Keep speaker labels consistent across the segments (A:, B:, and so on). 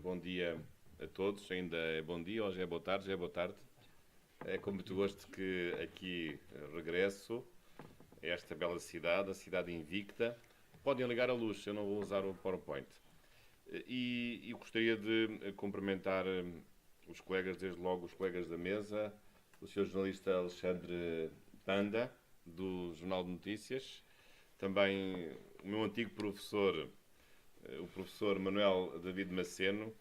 A: Bom dia a todos. Ainda é bom dia, ou já é boa tarde, já é boa tarde. É com muito gosto que aqui regresso a esta bela cidade, a cidade invicta. Podem ligar a luz, eu não vou usar o PowerPoint. E gostaria de cumprimentar os colegas, desde logo os colegas da mesa, o Sr. jornalista Alexandre Tanda, do Jornal de Notícias, também o meu antigo professor, o professor Manuel David Maceno,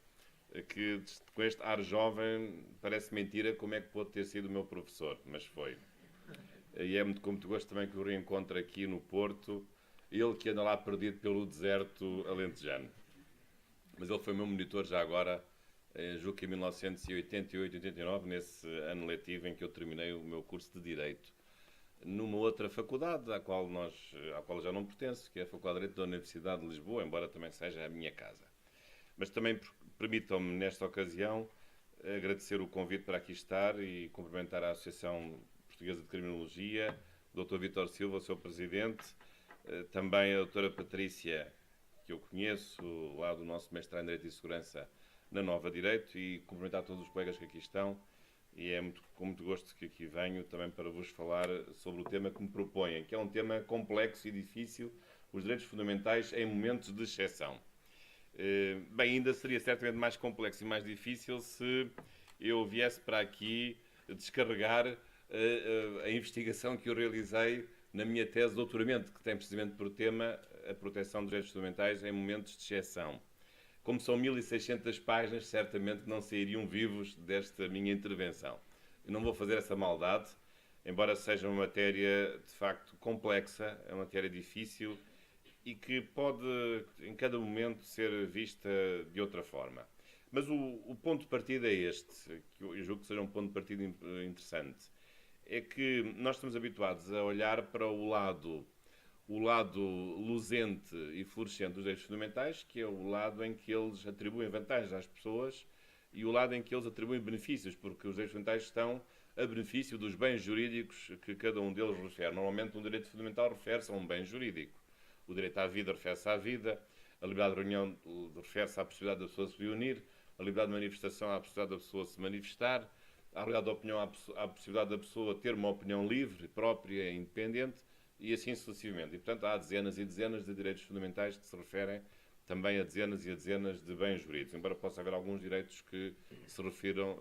A: que com este ar jovem parece mentira como é que pôde ter sido o meu professor, mas foi. E é muito com muito gosto também que o reencontro aqui no Porto, ele que anda lá perdido pelo deserto alentejano. Mas ele foi meu monitor já agora, julgo que em 1988-89, nesse ano letivo em que eu terminei o meu curso de Direito, numa outra faculdade, à qual eu já não pertenço, que é a Faculdade de Direito da Universidade de Lisboa, embora também seja a minha casa. Mas também permitam-me, nesta ocasião, agradecer o convite para aqui estar e cumprimentar a Associação Portuguesa de Criminologia, o Dr. Vítor Silva, o seu presidente, também a doutora Patrícia, que eu conheço, lá do nosso mestrado em Direito e Segurança na Nova Direito, e cumprimentar todos os colegas que aqui estão. E é com muito gosto que aqui venho também para vos falar sobre o tema que me propõem, que é um tema complexo e difícil, os direitos fundamentais em momentos de exceção. Bem, ainda seria certamente mais complexo e mais difícil se eu viesse para aqui descarregar a investigação que eu realizei na minha tese de doutoramento, que tem precisamente por tema a proteção dos direitos fundamentais em momentos de exceção. Como são 1600 páginas, certamente não sairiam vivos desta minha intervenção. Eu não vou fazer essa maldade, embora seja uma matéria de facto complexa, é uma matéria difícil e que pode, em cada momento, ser vista de outra forma. Mas o ponto de partida é este, que eu julgo que seja um ponto de partida interessante. É que nós estamos habituados a olhar para o lado luzente e florescente dos direitos fundamentais, que é o lado em que eles atribuem vantagens às pessoas e o lado em que eles atribuem benefícios, porque os direitos fundamentais estão a benefício dos bens jurídicos que cada um deles refere. Normalmente, um direito fundamental refere-se a um bem jurídico. O direito à vida refere-se à vida, a liberdade de reunião refere-se à possibilidade da pessoa se reunir, a liberdade de manifestação à possibilidade da pessoa se manifestar, a liberdade de opinião à possibilidade da pessoa ter uma opinião livre, própria e independente, e assim sucessivamente. E, portanto, há dezenas e dezenas de direitos fundamentais que se referem também a dezenas e a dezenas de bens jurídicos, embora possa haver alguns direitos que se refiram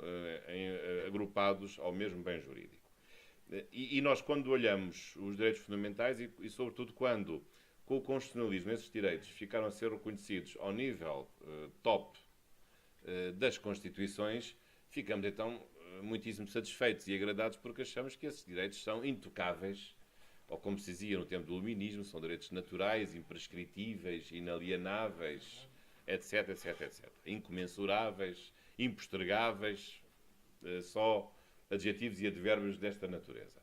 A: agrupados ao mesmo bem jurídico. E nós, quando olhamos os direitos fundamentais, e sobretudo quando, com o constitucionalismo, esses direitos ficaram a ser reconhecidos ao nível top das Constituições, ficamos então muitíssimo satisfeitos e agradados porque achamos que esses direitos são intocáveis, ou como se dizia no tempo do iluminismo, são direitos naturais, imprescritíveis, inalienáveis, etc, etc, etc. Incomensuráveis, impostergáveis, só adjetivos e advérbios desta natureza.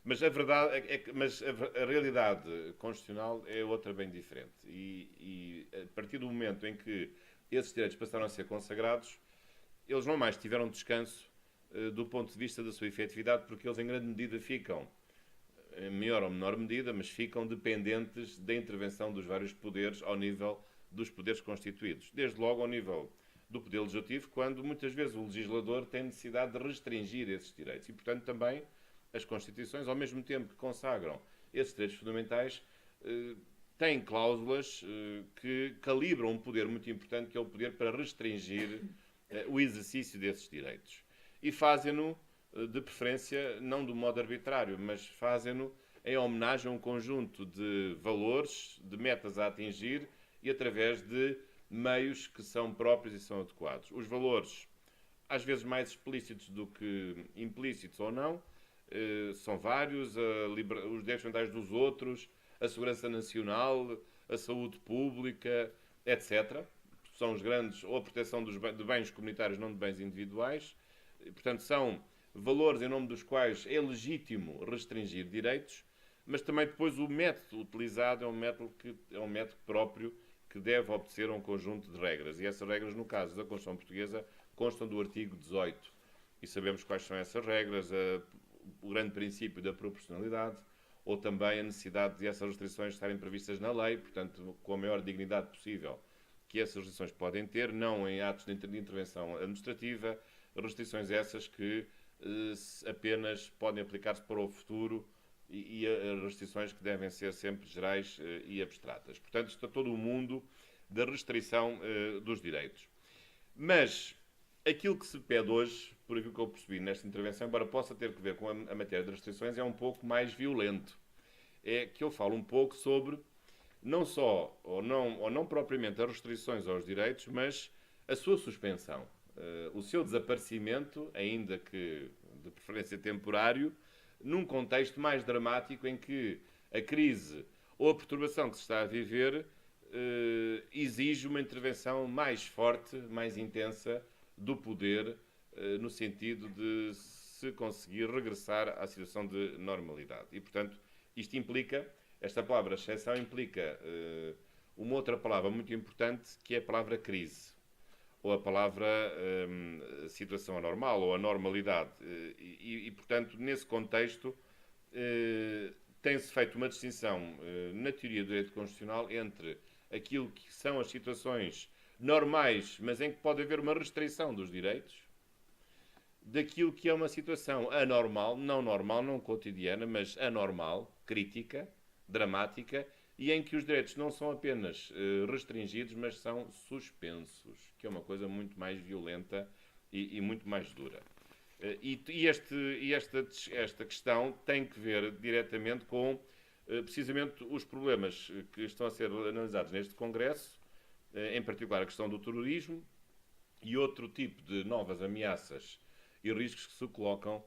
A: Mas a verdade mas a realidade constitucional é outra bem diferente. E a partir do momento em que esses direitos passaram a ser consagrados, eles não mais tiveram descanso do ponto de vista da sua efetividade, porque eles em grande medida ficam, em maior ou menor medida, mas ficam dependentes da intervenção dos vários poderes ao nível dos poderes constituídos. Desde logo ao nível do poder legislativo, quando muitas vezes o legislador tem necessidade de restringir esses direitos. E, portanto, também as Constituições, ao mesmo tempo que consagram esses direitos fundamentais, têm cláusulas que calibram um poder muito importante, que é o poder para restringir o exercício desses direitos. E fazem-no, de preferência, não do modo arbitrário, mas fazem-no em homenagem a um conjunto de valores, de metas a atingir e através de meios que são próprios e são adequados. Os valores, às vezes mais explícitos do que implícitos ou não, são vários, os direitos fundamentais dos outros, a segurança nacional, a saúde pública, etc. São os grandes, ou a proteção de bens comunitários, não de bens individuais. E, portanto, são valores em nome dos quais é legítimo restringir direitos, mas também depois o método utilizado é um método próprio que deve obedecer a um conjunto de regras. E essas regras, no caso da Constituição Portuguesa, constam do artigo 18. E sabemos quais são essas regras, o grande princípio da proporcionalidade, ou também a necessidade de essas restrições estarem previstas na lei, portanto, com a maior dignidade possível que essas restrições podem ter, não em atos de intervenção administrativa, restrições essas que apenas podem aplicar-se para o futuro e restrições que devem ser sempre gerais e abstratas. Portanto, está todo o mundo da restrição dos direitos. Mas aquilo que se pede hoje, por aquilo que eu percebi nesta intervenção, embora possa ter que ver com a matéria de restrições, é um pouco mais violento. É que eu falo um pouco sobre não só, ou não propriamente as restrições aos direitos, mas a sua suspensão. O seu desaparecimento, ainda que de preferência temporário, num contexto mais dramático em que a crise ou a perturbação que se está a viver exige uma intervenção mais forte, mais intensa do poder, no sentido de se conseguir regressar à situação de normalidade. E, portanto, isto implica, esta palavra exceção implica uma outra palavra muito importante, que é a palavra crise, ou a palavra situação anormal, ou anormalidade. E, portanto, nesse contexto, tem-se feito uma distinção na teoria do direito constitucional entre aquilo que são as situações normais, mas em que pode haver uma restrição dos direitos, daquilo que é uma situação anormal, não cotidiana, mas anormal, crítica, dramática, e em que os direitos não são apenas restringidos, mas são suspensos, que é uma coisa muito mais violenta e muito mais dura. Esta questão tem que ver diretamente com, precisamente, os problemas que estão a ser analisados neste Congresso, em particular a questão do terrorismo e outro tipo de novas ameaças e riscos que se colocam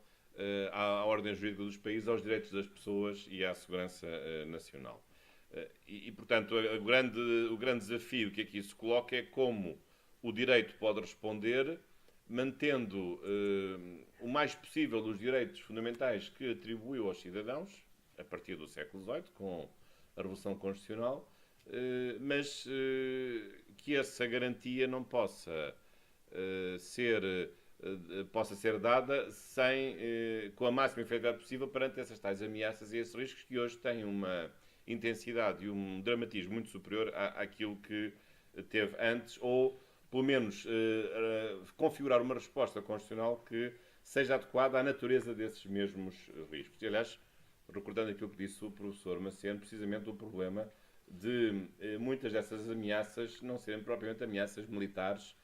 A: à ordem jurídica dos países, aos direitos das pessoas e à segurança nacional. Portanto, o grande desafio que aqui se coloca é como o direito pode responder mantendo o mais possível os direitos fundamentais que atribuiu aos cidadãos, a partir do século XVIII, com a Revolução Constitucional, mas que essa garantia não possa ser dada com a máxima efetividade possível perante essas tais ameaças e esses riscos que hoje têm uma intensidade e um dramatismo muito superior àquilo que teve antes, ou pelo menos configurar uma resposta constitucional que seja adequada à natureza desses mesmos riscos. E, aliás, recordando aquilo que disse o professor Maceno, precisamente o problema de muitas dessas ameaças não serem propriamente ameaças militares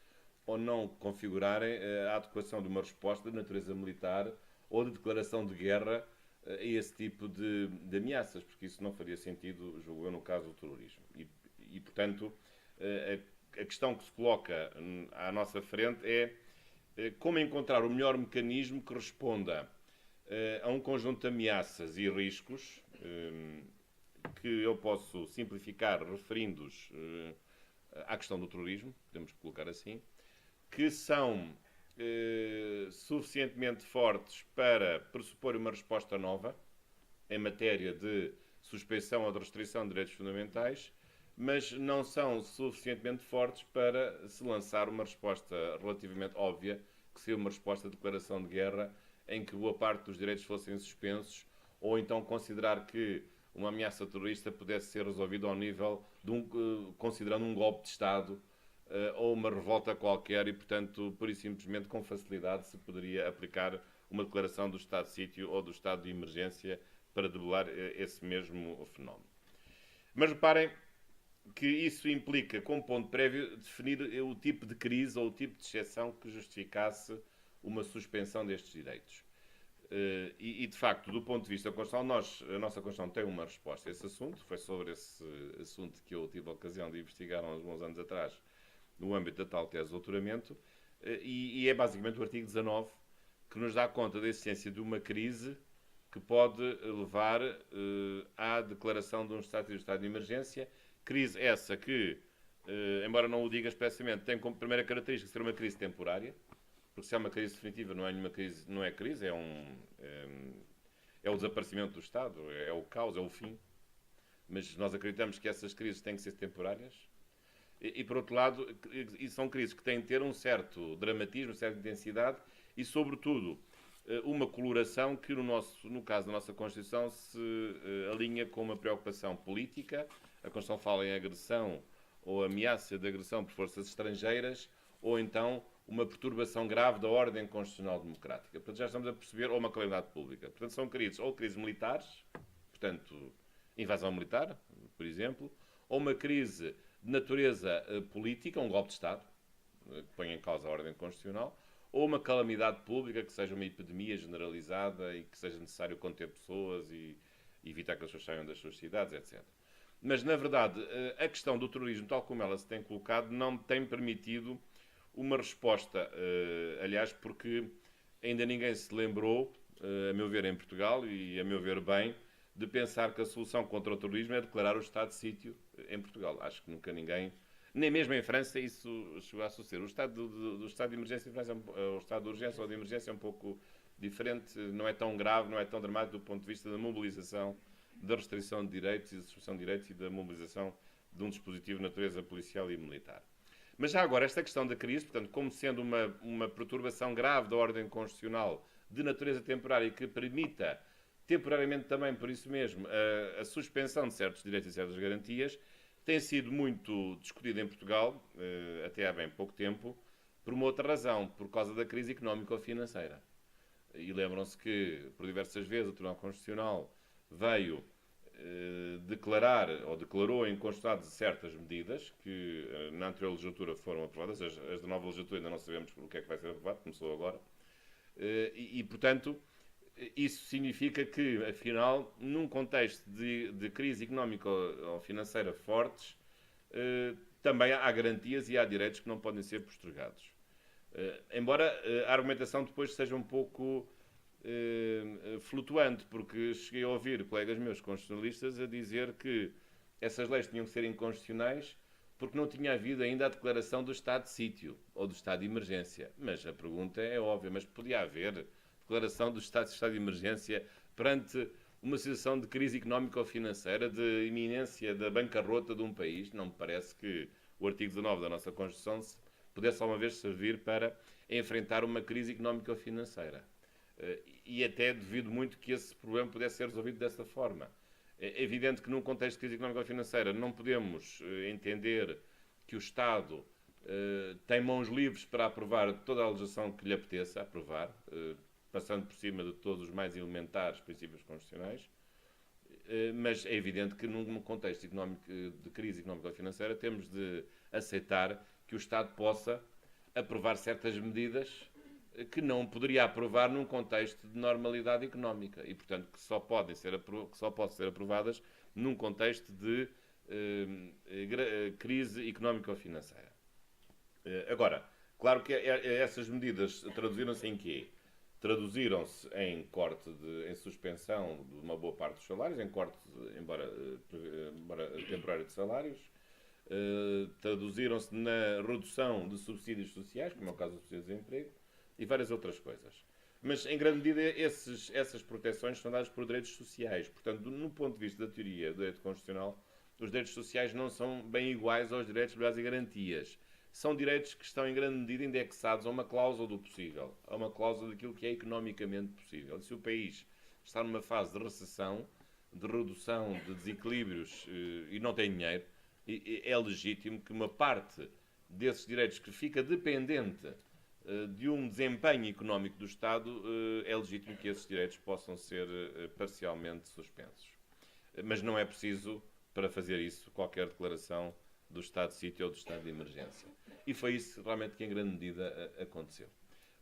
A: ou não configurarem a adequação de uma resposta de natureza militar ou de declaração de guerra a esse tipo de ameaças, porque isso não faria sentido, julgo eu, no caso do terrorismo. Portanto, a questão que se coloca à nossa frente é como encontrar o melhor mecanismo que responda a um conjunto de ameaças e riscos que eu posso simplificar referindo-os à questão do terrorismo, podemos colocar assim, que são suficientemente fortes para pressupor uma resposta nova em matéria de suspensão ou de restrição de direitos fundamentais, mas não são suficientemente fortes para se lançar uma resposta relativamente óbvia, que seria uma resposta de declaração de guerra, em que boa parte dos direitos fossem suspensos, ou então considerar que uma ameaça terrorista pudesse ser resolvida ao nível de considerando um golpe de Estado ou uma revolta qualquer e, portanto, pura e simplesmente com facilidade se poderia aplicar uma declaração do estado de sítio ou do estado de emergência para debelar esse mesmo fenómeno. Mas reparem que isso implica, como ponto prévio, definir o tipo de crise ou o tipo de exceção que justificasse uma suspensão destes direitos. De facto, do ponto de vista constitucional, a nossa Constituição tem uma resposta a esse assunto. Foi sobre esse assunto que eu tive a ocasião de investigar há uns anos atrás, no âmbito da tal tese de doutoramento, e é basicamente o artigo 19 que nos dá conta da existência de uma crise que pode levar à declaração de um estado de emergência. Crise essa que, embora não o diga expressamente, tem como primeira característica ser uma crise temporária, porque se é uma crise definitiva não é nenhuma crise, não é crise, é o desaparecimento do Estado, é o caos, é o fim. Mas nós acreditamos que essas crises têm que ser temporárias. Por outro lado, são crises que têm de ter um certo dramatismo, uma certa intensidade e, sobretudo, uma coloração que, no caso da nossa Constituição, se alinha com uma preocupação política. A Constituição fala em agressão ou ameaça de agressão por forças estrangeiras, ou então uma perturbação grave da ordem constitucional democrática. Portanto, já estamos a perceber, ou uma calamidade pública. Portanto, são crises ou crises militares, portanto, invasão militar, por exemplo, ou uma crise de natureza política, um golpe de Estado, que põe em causa a ordem constitucional, ou uma calamidade pública, que seja uma epidemia generalizada e que seja necessário conter pessoas e evitar que as pessoas saiam das suas cidades, etc. Mas, na verdade, a questão do terrorismo, tal como ela se tem colocado, não tem permitido uma resposta. Aliás, porque ainda ninguém se lembrou, a meu ver em Portugal, e a meu ver bem, de pensar que a solução contra o terrorismo é declarar o estado de sítio em Portugal. Acho que nunca ninguém, nem mesmo em França, isso chegou a suceder. O estado do estado de emergência em França, o estado de urgência ou de emergência é um pouco diferente, não é tão grave, não é tão dramático do ponto de vista da mobilização, da restrição de direitos e da supressão de direitos e da mobilização de um dispositivo de natureza policial e militar. Mas já agora, esta questão da crise, portanto, como sendo uma perturbação grave da ordem constitucional de natureza temporária que permita, temporariamente também por isso mesmo, a suspensão de certos direitos e certas garantias, tem sido muito discutida em Portugal, até há bem pouco tempo, por uma outra razão, por causa da crise económico-financeira. E lembram-se que, por diversas vezes, o Tribunal Constitucional veio declarar, ou declarou inconstitucionalidade de certas medidas que na anterior legislatura foram aprovadas, as da nova legislatura ainda não sabemos o que é que vai ser aprovado, começou agora, portanto, isso significa que, afinal, num contexto de crise económica ou financeira fortes, também há garantias e há direitos que não podem ser postergados. Embora a argumentação depois seja um pouco flutuante, porque cheguei a ouvir colegas meus constitucionalistas a dizer que essas leis tinham que ser inconstitucionais porque não tinha havido ainda a declaração do estado de sítio ou do estado de emergência. Mas a pergunta é óbvia, mas podia haver declaração do estado de emergência perante uma situação de crise económica ou financeira, de iminência da bancarrota de um país? Não me parece que o artigo 19 da nossa Constituição pudesse alguma vez servir para enfrentar uma crise económica ou financeira. E até devido muito que esse problema pudesse ser resolvido dessa forma. É evidente que num contexto de crise económica ou financeira não podemos entender que o Estado tem mãos livres para aprovar toda a legislação que lhe apeteça aprovar, passando por cima de todos os mais elementares princípios constitucionais, mas é evidente que num contexto económico, de crise económica ou financeira temos de aceitar que o Estado possa aprovar certas medidas que não poderia aprovar num contexto de normalidade económica e, portanto, que só podem ser aprovadas num contexto de crise económica ou financeira. Agora, claro que essas medidas traduziram-se em quê? Traduziram-se em em suspensão de uma boa parte dos salários, em corte, embora temporário de salários, traduziram-se na redução de subsídios sociais, como é o caso do subsídio de desemprego, e várias outras coisas. Mas, em grande medida, essas proteções são dadas por direitos sociais. Portanto, no ponto de vista da teoria do direito constitucional, os direitos sociais não são bem iguais aos direitos liberais e garantias. São direitos que estão, em grande medida, indexados a uma cláusula do possível, a uma cláusula daquilo que é economicamente possível. E se o país está numa fase de recessão, de redução de desequilíbrios e não tem dinheiro, é legítimo que uma parte desses direitos que fica dependente de um desempenho económico do Estado, é legítimo que esses direitos possam ser parcialmente suspensos. Mas não é preciso, para fazer isso, qualquer declaração do estado de sítio ou do estado de emergência. E foi isso realmente que, em grande medida, aconteceu.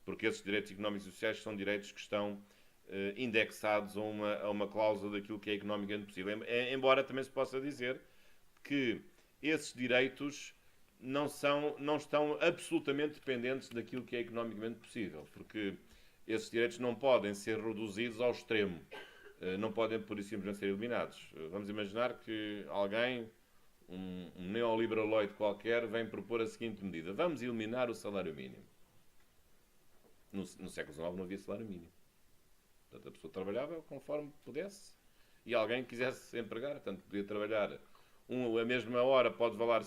A: Porque esses direitos económicos e sociais são direitos que estão indexados a uma cláusula daquilo que é economicamente possível. Embora também se possa dizer que esses direitos não estão absolutamente dependentes daquilo que é economicamente possível, porque esses direitos não podem ser reduzidos ao extremo, não podem, por isso, simplesmente ser eliminados. Vamos imaginar que alguém, um neoliberaloide qualquer, vem propor a seguinte medida: vamos eliminar o salário mínimo. No século XIX não havia salário mínimo. Portanto, a pessoa trabalhava conforme pudesse e alguém quisesse empregar, portanto, podia trabalhar a mesma hora pode valer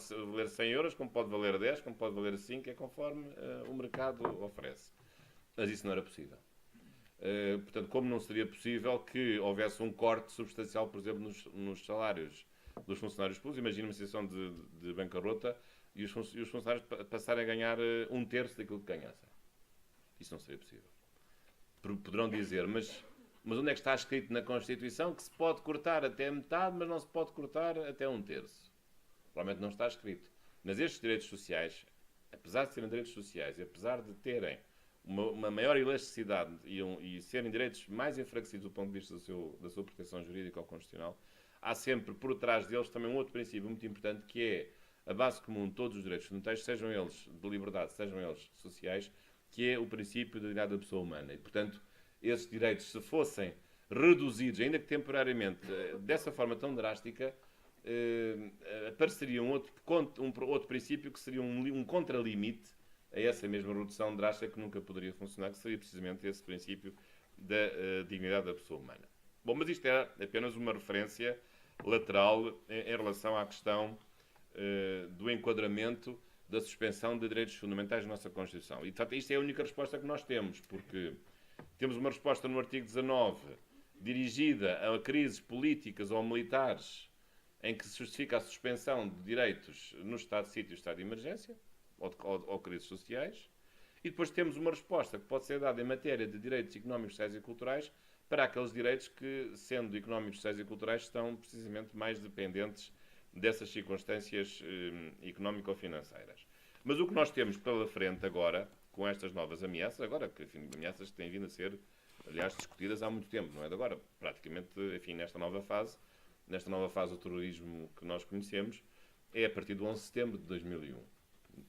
A: 100 euros, como pode valer 10, como pode valer 5, é conforme o mercado oferece. Mas isso não era possível. Portanto, como não seria possível que houvesse um corte substancial, por exemplo, nos salários dos funcionários públicos. Imagina uma situação de bancarrota e os funcionários passarem a ganhar um terço daquilo que ganhassem. Isso não seria possível. Poderão dizer, mas onde é que está escrito na Constituição que se pode cortar até metade, mas não se pode cortar até um terço? Provavelmente não está escrito. Mas estes direitos sociais, apesar de serem direitos sociais e apesar de terem uma maior elasticidade e serem direitos mais enfraquecidos do ponto de vista da sua proteção jurídica ou constitucional, há sempre por trás deles também um outro princípio muito importante, que é a base comum de todos os direitos fundamentais, sejam eles de liberdade, sejam eles sociais, que é o princípio da dignidade da pessoa humana. E, portanto, esses direitos, se fossem reduzidos, ainda que temporariamente, dessa forma tão drástica, apareceria um outro princípio que seria um contralimite a essa mesma redução drástica que nunca poderia funcionar, que seria precisamente esse princípio da dignidade da pessoa humana. Bom, mas isto é apenas uma referência lateral em relação à questão do enquadramento da suspensão de direitos fundamentais na nossa Constituição. E, de facto, isto é a única resposta que nós temos, porque temos uma resposta no artigo 19 dirigida a crises políticas ou militares em que se justifica a suspensão de direitos no estado de sítio e estado de emergência, ou crises sociais, e depois temos uma resposta que pode ser dada em matéria de direitos económicos, sociais e culturais para aqueles direitos que, sendo económicos, sociais e culturais, estão precisamente mais dependentes dessas circunstâncias económico-financeiras. Mas o que nós temos pela frente agora, com estas novas ameaças, agora que, enfim, ameaças que têm vindo a ser, aliás, discutidas há muito tempo, não é de agora, praticamente, enfim, nesta nova fase do terrorismo que nós conhecemos, é a partir do 11 de setembro de 2001.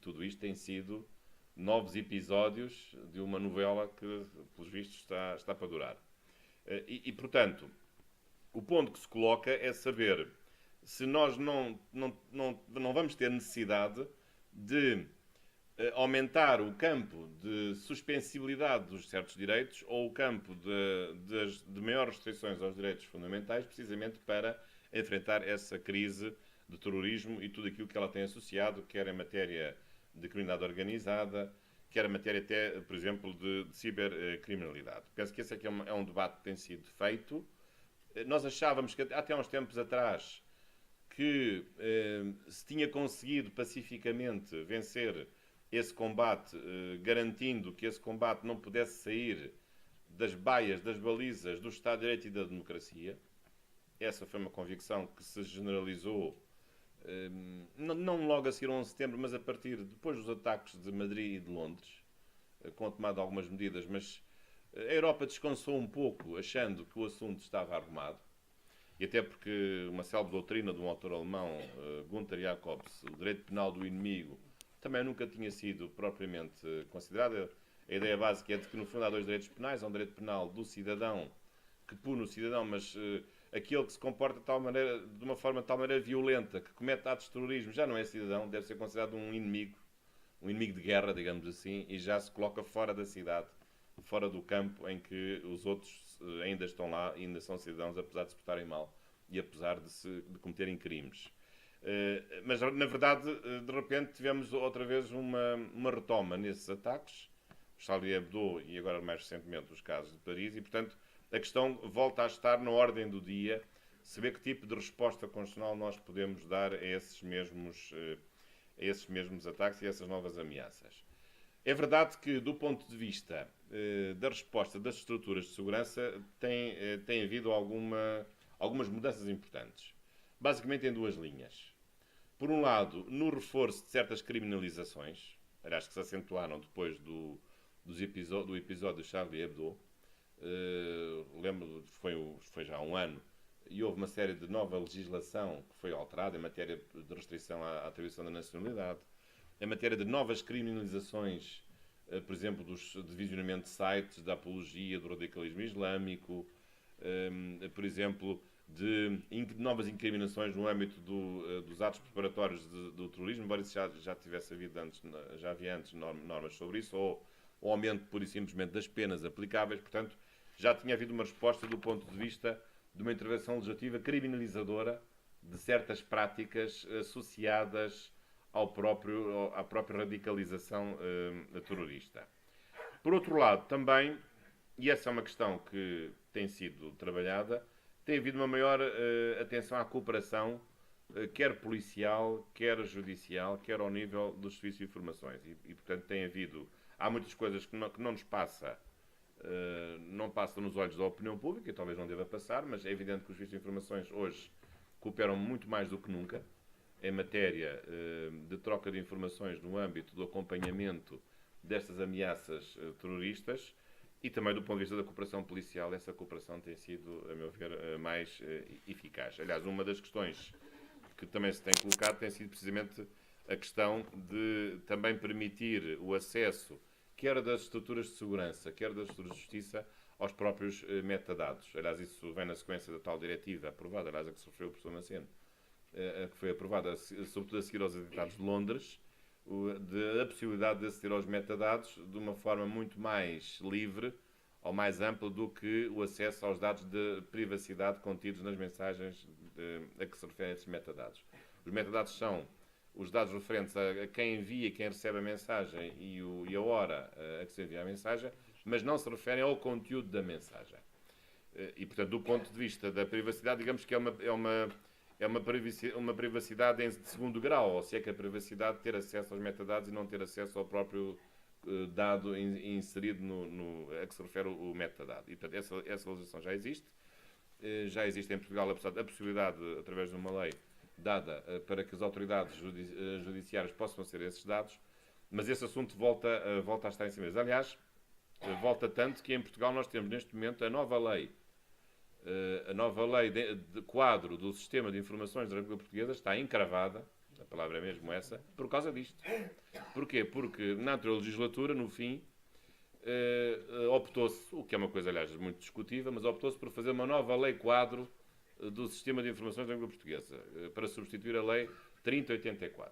A: Tudo isto tem sido novos episódios de uma novela que, pelos vistos, está para durar. E, portanto, o ponto que se coloca é saber se nós não vamos ter necessidade de aumentar o campo de suspensibilidade dos certos direitos ou o campo de maiores restrições aos direitos fundamentais, precisamente para enfrentar essa crise de terrorismo e tudo aquilo que ela tem associado, quer em matéria de criminalidade organizada, quer em matéria até, por exemplo, de cibercriminalidade. Penso que esse aqui é um debate que tem sido feito. Nós achávamos que até há uns tempos atrás que se tinha conseguido pacificamente vencer esse combate, garantindo que esse combate não pudesse sair das baias, das balizas do Estado de Direito e da democracia. Essa foi uma convicção que se generalizou, não logo a seguir ao 11 de setembro, mas a partir depois dos ataques de Madrid e de Londres, com a tomada de algumas medidas, mas a Europa descansou um pouco, achando que o assunto estava arrumado. E até porque uma célebre doutrina de um autor alemão, Gunther Jacobs, o direito penal do inimigo, também nunca tinha sido propriamente considerada. A ideia básica é de que, no fundo, há dois direitos penais. Há um direito penal do cidadão, que pune o cidadão, mas aquele que se comporta de uma forma de tal maneira violenta, que comete atos de terrorismo, já não é cidadão, deve ser considerado um inimigo de guerra, digamos assim, e já se coloca fora da cidade, fora do campo em que os outros ainda estão lá e ainda são cidadãos, apesar de se portarem mal e apesar de cometerem crimes. Mas, na verdade, de repente tivemos outra vez uma retoma nesses ataques, o Charlie Hebdo e agora mais recentemente os casos de Paris, e, portanto, a questão volta a estar na ordem do dia, saber que tipo de resposta constitucional nós podemos dar a esses mesmos ataques e a essas novas ameaças. É verdade que, do ponto de vista da resposta das estruturas de segurança, tem havido algumas mudanças importantes. Basicamente em duas linhas. Por um lado, no reforço de certas criminalizações, aliás, que se acentuaram depois do episódio de Charlie Hebdo. Lembro, foi já há um ano, e houve uma série de nova legislação que foi alterada em matéria de restrição à atribuição da nacionalidade, em matéria de novas criminalizações, por exemplo, de visionamento de sites, da apologia do radicalismo islâmico, por exemplo, de novas incriminações no âmbito dos atos preparatórios do terrorismo, embora isso já tivesse havido antes, já havia antes normas sobre isso, ou o aumento pura e simplesmente das penas aplicáveis. Portanto, já tinha havido uma resposta do ponto de vista de uma intervenção legislativa criminalizadora de certas práticas associadas à própria radicalização terrorista. Por outro lado, também, e essa é uma questão que tem sido trabalhada, tem havido uma maior atenção à cooperação quer policial, quer judicial, quer ao nível dos serviços de informações. Portanto, há muitas coisas que não nos passa, não passam nos olhos da opinião pública, e talvez não deva passar, mas é evidente que os serviços de informações hoje cooperam muito mais do que nunca em matéria de troca de informações no âmbito do acompanhamento destas ameaças terroristas e também do ponto de vista da cooperação policial. Essa cooperação tem sido, a meu ver, mais eficaz. Aliás, uma das questões que também se tem colocado tem sido precisamente a questão de também permitir o acesso, quer das estruturas de segurança, quer das estruturas de justiça, aos próprios metadados. Aliás, isso vem na sequência da tal diretiva aprovada, aliás, a que se referiu o professor Maceno, que foi aprovada sobretudo a seguir aos atentados de Londres, a possibilidade de aceder aos metadados de uma forma muito mais livre ou mais ampla do que o acesso aos dados de privacidade contidos nas mensagens a que se referem esses metadados. Os metadados são os dados referentes a quem envia e quem recebe a mensagem e a hora a que se envia a mensagem, mas não se referem ao conteúdo da mensagem. E, portanto, do ponto de vista da privacidade, digamos que é uma privacidade em segundo grau, ou se é que a privacidade de ter acesso aos metadados e não ter acesso ao próprio dado inserido a que se refere o metadado. E, portanto, essa legislação já existe. Já existe em Portugal a possibilidade, através de uma lei dada para que as autoridades judiciárias possam aceder a esses dados, mas esse assunto volta a estar em cima. Aliás, volta tanto que em Portugal nós temos neste momento a nova lei de quadro do Sistema de Informações da República Portuguesa está encravada, a palavra é mesmo essa, por causa disto. Porquê? Porque na anterior legislatura, no fim, optou-se, o que é uma coisa, aliás, muito discutível, mas optou-se por fazer uma nova lei quadro do Sistema de Informações da República Portuguesa, para substituir a Lei 3084.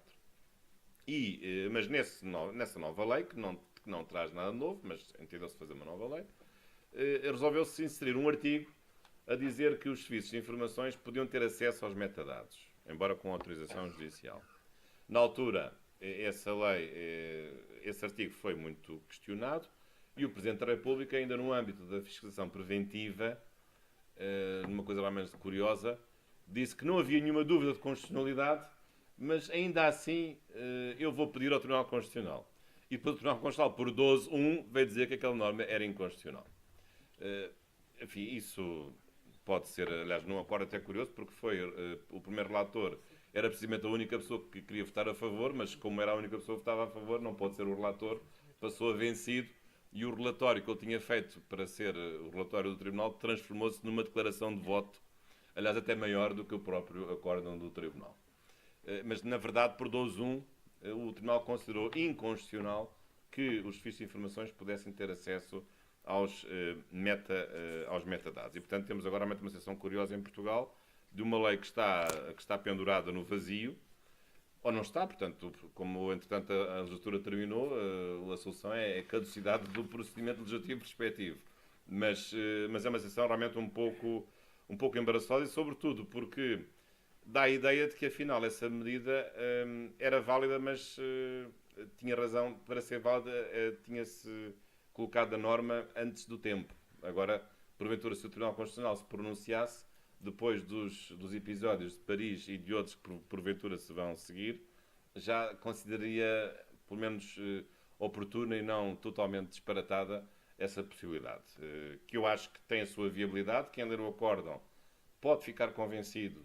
A: Mas nessa nova lei, que não traz nada de novo, mas entendeu-se fazer uma nova lei, resolveu-se inserir um artigo a dizer que os serviços de informações podiam ter acesso aos metadados, embora com autorização judicial. Na altura, esse artigo foi muito questionado e o Presidente da República, ainda no âmbito da fiscalização preventiva, numa coisa lá menos curiosa, disse que não havia nenhuma dúvida de constitucionalidade, mas ainda assim eu vou pedir ao Tribunal Constitucional. E depois o Tribunal Constitucional, por 12.1, veio dizer que aquela norma era inconstitucional. Enfim, isso pode ser, aliás, num acordo até curioso, porque foi o primeiro relator, era precisamente a única pessoa que queria votar a favor, mas como era a única pessoa que votava a favor, não pode ser o relator, passou a vencido, e o relatório que ele tinha feito para ser o relatório do Tribunal transformou-se numa declaração de voto, aliás, até maior do que o próprio acórdão do Tribunal. Mas, na verdade, por 12.1, o Tribunal considerou inconstitucional que os serviços de informações pudessem ter acesso aos metadados. E, portanto, temos agora uma situação curiosa em Portugal de uma lei que está pendurada no vazio, ou não está, portanto, como, entretanto, a legislatura terminou, a solução é a caducidade do procedimento legislativo respectivo. Mas é uma situação realmente um pouco embaraçosa e, sobretudo, porque dá a ideia de que, afinal, essa medida era válida, mas tinha razão para ser válida, tinha-se colocado a norma antes do tempo. Agora, porventura, se o Tribunal Constitucional se pronunciasse, depois dos episódios de Paris e de outros que porventura se vão seguir, já consideraria, pelo menos, oportuna e não totalmente disparatada essa possibilidade. Que eu acho que tem a sua viabilidade. Quem ler o acórdão pode ficar convencido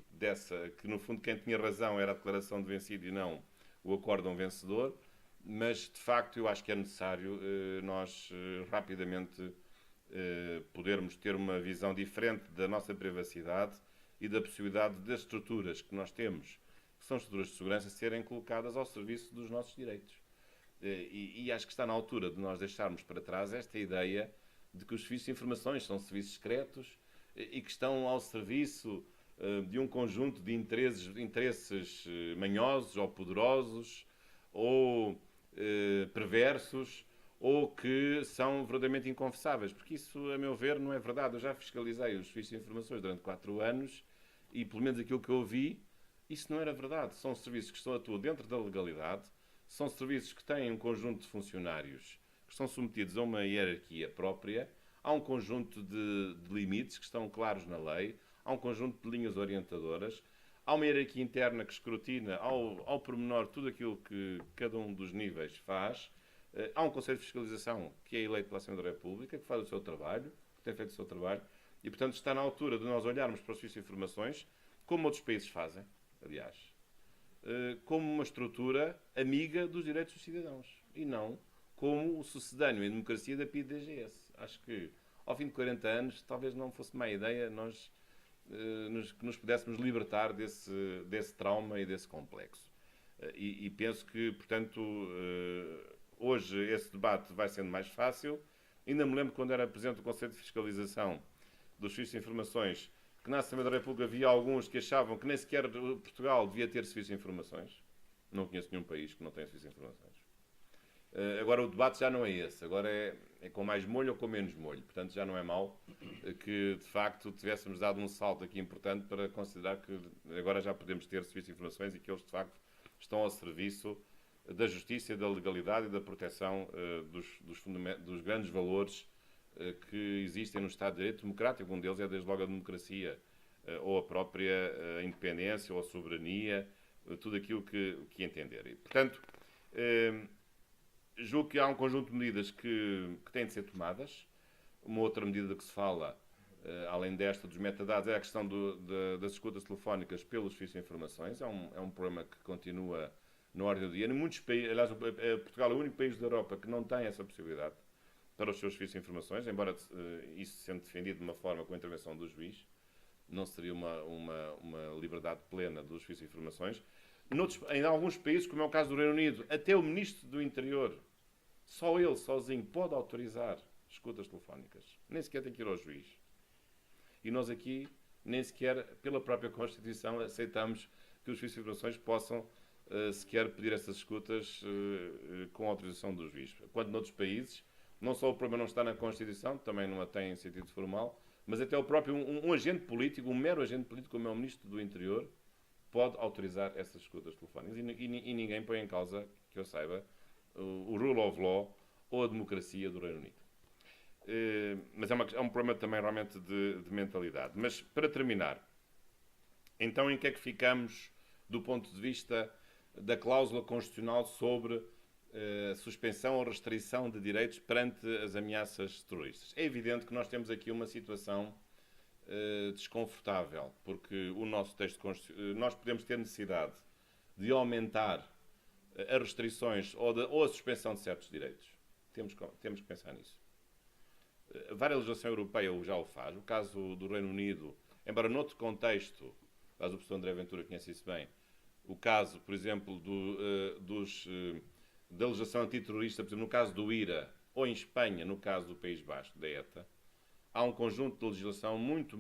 A: que no fundo quem tinha razão era a declaração de vencido e não o acórdão vencedor, mas de facto eu acho que é necessário nós rapidamente podermos ter uma visão diferente da nossa privacidade e da possibilidade das estruturas que nós temos, que são estruturas de segurança, serem colocadas ao serviço dos nossos direitos. E acho que está na altura de nós deixarmos para trás esta ideia de que os serviços de informações são serviços secretos e que estão ao serviço de um conjunto de interesses manhosos ou poderosos ou perversos, ou que são verdadeiramente inconfessáveis, porque isso, a meu ver, não é verdade. Eu já fiscalizei os serviços de informações durante 4 anos e, pelo menos aquilo que eu vi, isso não era verdade. São serviços que atuam dentro da legalidade, são serviços que têm um conjunto de funcionários que estão submetidos a uma hierarquia própria, há um conjunto de limites que estão claros na lei, há um conjunto de linhas orientadoras, Há uma hierarquia interna que escrutina ao pormenor tudo aquilo que cada um dos níveis faz. Há um Conselho de Fiscalização que é eleito pela Assembleia da República, que faz o seu trabalho, que tem feito o seu trabalho, e, portanto, está na altura de nós olharmos para os serviços de informações, como outros países fazem, aliás, como uma estrutura amiga dos direitos dos cidadãos, e não como o sucedâneo em democracia da PIDE-DGS. Acho que, ao fim de 40 anos, talvez não fosse má ideia nós que nos pudéssemos libertar desse trauma e desse complexo. E penso que, portanto, hoje esse debate vai sendo mais fácil. Ainda me lembro quando era Presidente do Conselho de Fiscalização dos Serviços de Informações, que na Assembleia da República havia alguns que achavam que nem sequer Portugal devia ter serviços de informações. Não conheço nenhum país que não tenha serviços de informações. Agora o debate já não é esse. Agora é com mais molho ou com menos molho. Portanto, já não é mau que, de facto, tivéssemos dado um salto aqui importante para considerar que agora já podemos ter serviços de informações e que eles, de facto, estão ao serviço da justiça, da legalidade e da proteção dos grandes valores que existem no Estado de Direito democrático. Um deles é, desde logo, a democracia, ou a própria independência, ou a soberania, tudo aquilo que entender. E, portanto, julgo que há um conjunto de medidas que têm de ser tomadas. Uma outra medida que se fala, além desta, dos metadados, é a questão das escutas telefónicas pelos serviços de informações. É um problema que continua na ordem do dia. Em muitos países, aliás, Portugal é o único país da Europa que não tem essa possibilidade para os seus serviços de informações, embora isso sendo defendido de uma forma com a intervenção do juiz, não seria uma liberdade plena dos serviços de informações. Em alguns países, como é o caso do Reino Unido, até o Ministro do Interior, só ele, sozinho, pode autorizar escutas telefónicas. Nem sequer tem que ir ao juiz. E nós aqui, nem sequer, pela própria Constituição, aceitamos que os serviços de informações possam sequer pedir essas escutas com autorização do juiz. Quando noutros países, não só o problema não está na Constituição, também não a tem em sentido formal, mas até o próprio um agente político, um mero agente político, como é o Ministro do Interior, pode autorizar essas escutas telefónicas. E ninguém põe em causa, que eu saiba, o rule of law ou a democracia do Reino Unido. Mas é um problema também realmente de mentalidade. Mas, para terminar, então em que é que ficamos do ponto de vista da cláusula constitucional sobre suspensão ou restrição de direitos perante as ameaças terroristas? É evidente que nós temos aqui uma situação desconfortável, porque o nosso texto constitucional, nós podemos ter necessidade de aumentar as restrições ou a suspensão de certos direitos. Temos que pensar nisso. Várias legislação europeia já o faz. O caso do Reino Unido, embora noutro contexto, caso o professor André Ventura conhece isso bem, o caso, por exemplo, da legislação antiterrorista, por exemplo, no caso do IRA, ou em Espanha, no caso do País Basco, da ETA, há um conjunto de legislação muito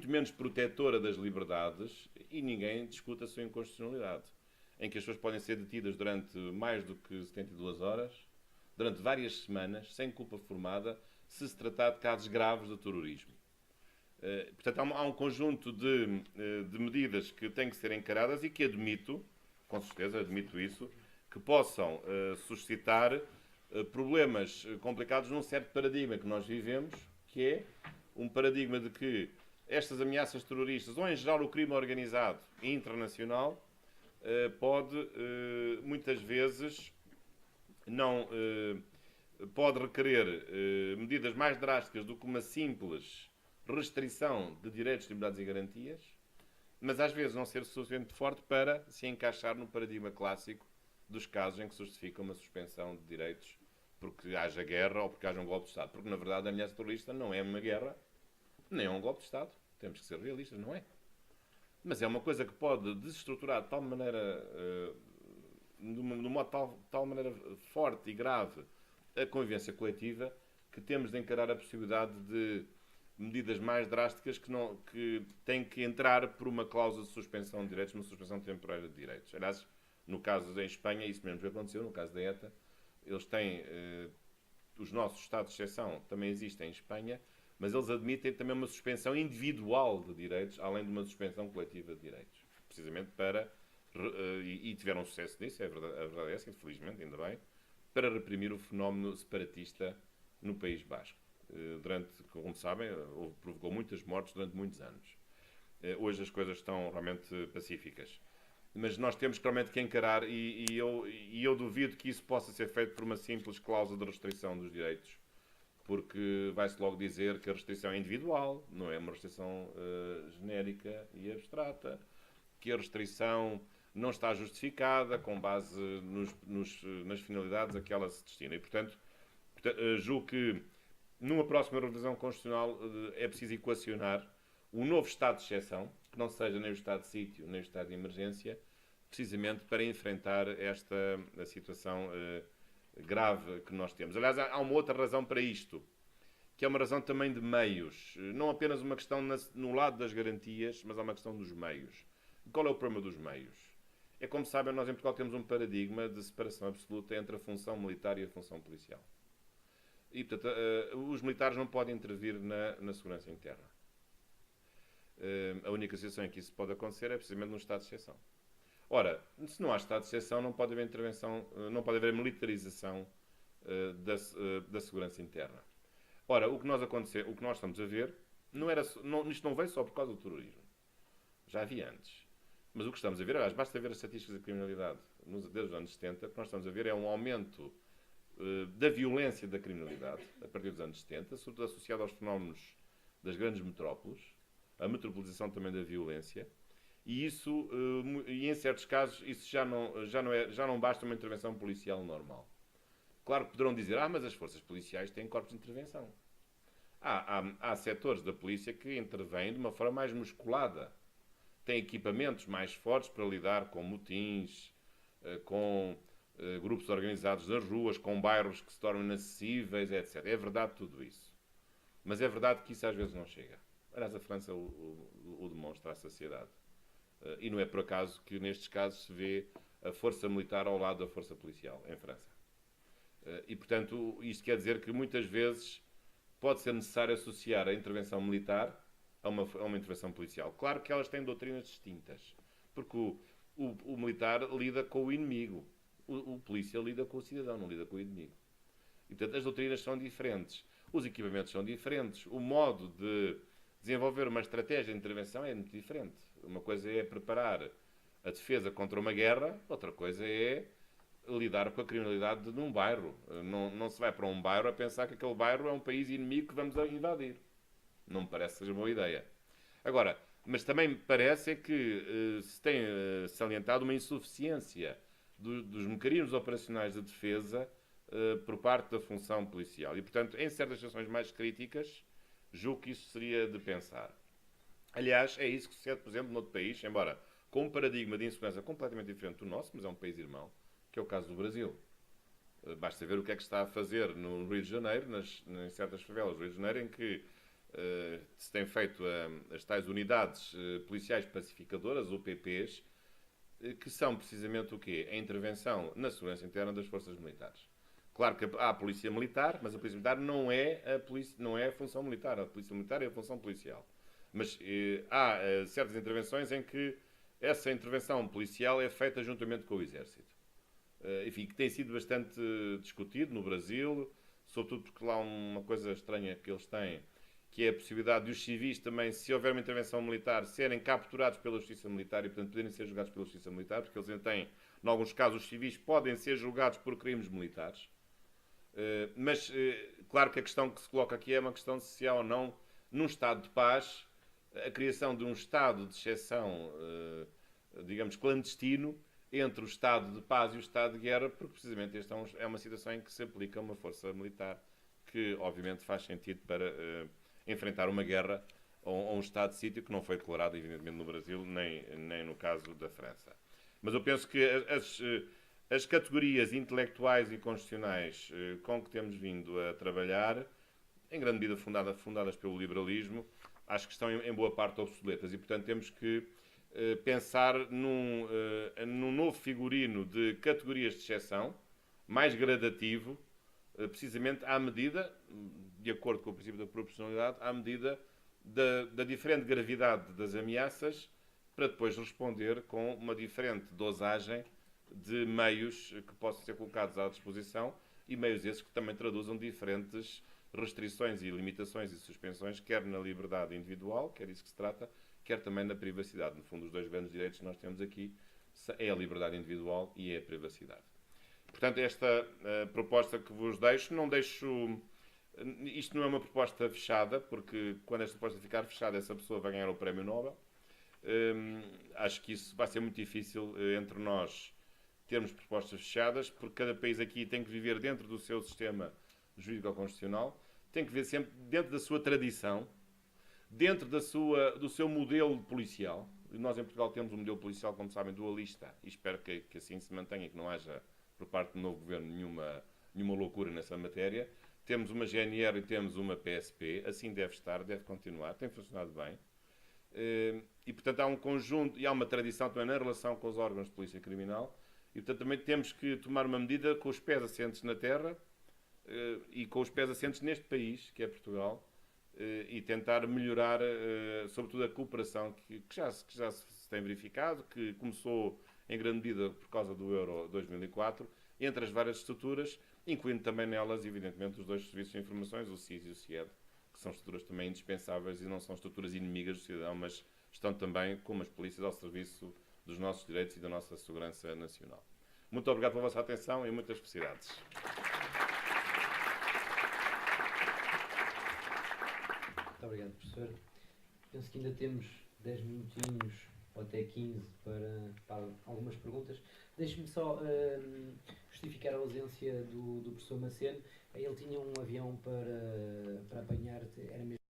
A: menos protetora das liberdades e ninguém discute a sua inconstitucionalidade, em que as pessoas podem ser detidas durante mais do que 72 horas, durante várias semanas, sem culpa formada, se se tratar de casos graves de terrorismo. Portanto, há um conjunto de medidas que têm que ser encaradas e que admito, com certeza admito isso, que possam suscitar problemas complicados num certo paradigma que nós vivemos, que é um paradigma de que estas ameaças terroristas, ou em geral o crime organizado e internacional, pode muitas vezes pode requerer medidas mais drásticas do que uma simples restrição de direitos, liberdades e garantias, mas às vezes não ser suficientemente forte para se encaixar no paradigma clássico dos casos em que se justifica uma suspensão de direitos porque haja guerra ou porque haja um golpe de Estado. Porque, na verdade, a ameaça terrorista não é uma guerra, nem é um golpe de Estado. Temos que ser realistas, não é? Mas é uma coisa que pode desestruturar de tal maneira, de um modo tal maneira forte e grave a convivência coletiva, que temos de encarar a possibilidade de medidas mais drásticas que têm que entrar por uma cláusula de suspensão de direitos, uma suspensão temporária de direitos. Aliás, no caso em Espanha, isso mesmo que aconteceu, no caso da ETA, eles têm, os nossos estados de exceção também existem em Espanha, mas eles admitem também uma suspensão individual de direitos, além de uma suspensão coletiva de direitos. Precisamente e tiveram sucesso nisso, a verdade é essa, infelizmente, ainda bem, para reprimir o fenómeno separatista no País Basco. Como sabem, provocou muitas mortes durante muitos anos. Hoje as coisas estão realmente pacíficas. Mas nós temos realmente que encarar, e eu duvido que isso possa ser feito por uma simples cláusula de restrição dos direitos, porque vai-se logo dizer que a restrição é individual, não é uma restrição genérica e abstrata, que a restrição não está justificada com base nas finalidades a que ela se destina. E, portanto, julgo que numa próxima revisão constitucional é preciso equacionar um novo estado de exceção, que não seja nem o estado de sítio, nem o estado de emergência, precisamente para enfrentar esta situação grave que nós temos. Aliás, há uma outra razão para isto, que é uma razão também de meios. Não apenas uma questão no lado das garantias, mas há uma questão dos meios. Qual é o problema dos meios? É como sabem, nós em Portugal temos um paradigma de separação absoluta entre a função militar e a função policial. E, portanto, os militares não podem intervir na segurança interna. A única situação em que isso pode acontecer é precisamente num estado de exceção. Ora, se não há estado de exceção, não pode haver intervenção, não pode haver militarização da segurança interna. Ora, o que nós estamos a ver, isto não veio só por causa do terrorismo. Já havia antes. Mas o que estamos a ver, aliás, basta ver as estatísticas da criminalidade desde os anos 70, o que nós estamos a ver é um aumento da violência da criminalidade, a partir dos anos 70, sobretudo associado aos fenómenos das grandes metrópoles, a metropolização também da violência, e isso, e em certos casos, isso já não basta uma intervenção policial normal. Claro que poderão dizer, mas as forças policiais têm corpos de intervenção. Há setores da polícia que intervêm de uma forma mais musculada. Têm equipamentos mais fortes para lidar com motins, com grupos organizados nas ruas, com bairros que se tornam inacessíveis, etc. É verdade tudo isso. Mas é verdade que isso às vezes não chega. Aliás, a França o demonstra à sociedade. E não é por acaso que nestes casos se vê a força militar ao lado da força policial, em França. E, portanto, isto quer dizer que muitas vezes pode ser necessário associar a intervenção militar a uma intervenção policial. Claro que elas têm doutrinas distintas, porque o militar lida com o inimigo, o polícia lida com o cidadão, não lida com o inimigo. E, portanto, as doutrinas são diferentes, os equipamentos são diferentes, o modo de desenvolver uma estratégia de intervenção é muito diferente. Uma coisa é preparar a defesa contra uma guerra, outra coisa é lidar com a criminalidade num bairro. Não se vai para um bairro a pensar que aquele bairro é um país inimigo que vamos invadir. Não me parece que seja boa ideia. Agora, mas também me parece que se tem salientado uma insuficiência dos mecanismos operacionais de defesa por parte da função policial. E, portanto, em certas situações mais críticas, julgo que isso seria de pensar. Aliás, é isso que sucede, por exemplo, noutro país, embora com um paradigma de insegurança completamente diferente do nosso, mas é um país irmão, que é o caso do Brasil. Basta ver o que é que está a fazer no Rio de Janeiro, em certas favelas do Rio de Janeiro, em que se tem feito as tais unidades policiais pacificadoras, UPPs, que são precisamente o quê? A intervenção na segurança interna das forças militares. Claro que há a polícia militar, mas a polícia militar não é a função militar. A polícia militar é a função policial. Mas há certas intervenções em que essa intervenção policial é feita juntamente com o Exército. Enfim, que tem sido bastante discutido no Brasil, sobretudo porque lá uma coisa estranha que eles têm, que é a possibilidade de os civis também, se houver uma intervenção militar, serem capturados pela Justiça Militar e, portanto, poderem ser julgados pela Justiça Militar, porque eles têm, em alguns casos, os civis podem ser julgados por crimes militares. Mas, claro que a questão que se coloca aqui é uma questão de se há ou não, num Estado de paz, a criação de um Estado de exceção, digamos, clandestino, entre o Estado de paz e o Estado de guerra, porque precisamente esta é uma situação em que se aplica uma força militar, que obviamente faz sentido para enfrentar uma guerra ou um estado de sítio que não foi declarado, evidentemente, no Brasil, nem no caso da França. Mas eu penso que as categorias intelectuais e constitucionais com que temos vindo a trabalhar, em grande medida fundadas pelo liberalismo, acho que estão em boa parte obsoletas e, portanto, temos que pensar num novo figurino de categorias de exceção, mais gradativo, precisamente à medida, de acordo com o princípio da proporcionalidade, à medida da diferente gravidade das ameaças, para depois responder com uma diferente dosagem de meios que possam ser colocados à disposição e meios esses que também traduzam diferentes restrições e limitações e suspensões, quer na liberdade individual, quer isso que se trata, quer também na privacidade. No fundo, os dois grandes direitos que nós temos aqui é a liberdade individual e é a privacidade. Portanto, esta proposta que vos deixo, não deixo... Isto não é uma proposta fechada, porque quando esta proposta ficar fechada, essa pessoa vai ganhar o Prémio Nobel. Acho que isso vai ser muito difícil entre nós termos propostas fechadas, porque cada país aqui tem que viver dentro do seu sistema jurídico-constitucional, tem que viver sempre dentro da sua tradição, dentro do seu modelo policial. Nós em Portugal temos um modelo policial, como sabem, dualista, e espero que assim se mantenha, que não haja, por parte do novo governo, nenhuma loucura nessa matéria. Temos uma GNR e temos uma PSP, assim deve estar, deve continuar, tem funcionado bem. E, portanto, há um conjunto e há uma tradição também na relação com os órgãos de polícia criminal, e, portanto, também temos que tomar uma medida com os pés assentes na terra e com os pés assentes neste país, que é Portugal, e tentar melhorar, sobretudo, a cooperação que já se tem verificado, que começou em grande medida por causa do Euro 2004, entre as várias estruturas, incluindo também nelas, evidentemente, os dois serviços de informações, o SIS e o CIED, que são estruturas também indispensáveis e não são estruturas inimigas do cidadão, mas estão também, como as polícias, ao serviço dos nossos direitos e da nossa segurança nacional. Muito obrigado pela vossa atenção e muitas felicidades.
B: Muito obrigado, professor. Penso que ainda temos 10 minutinhos ou até 15 para algumas perguntas. Deixe-me só justificar a ausência do professor Maceno. Ele tinha um avião para apanhar, era mesmo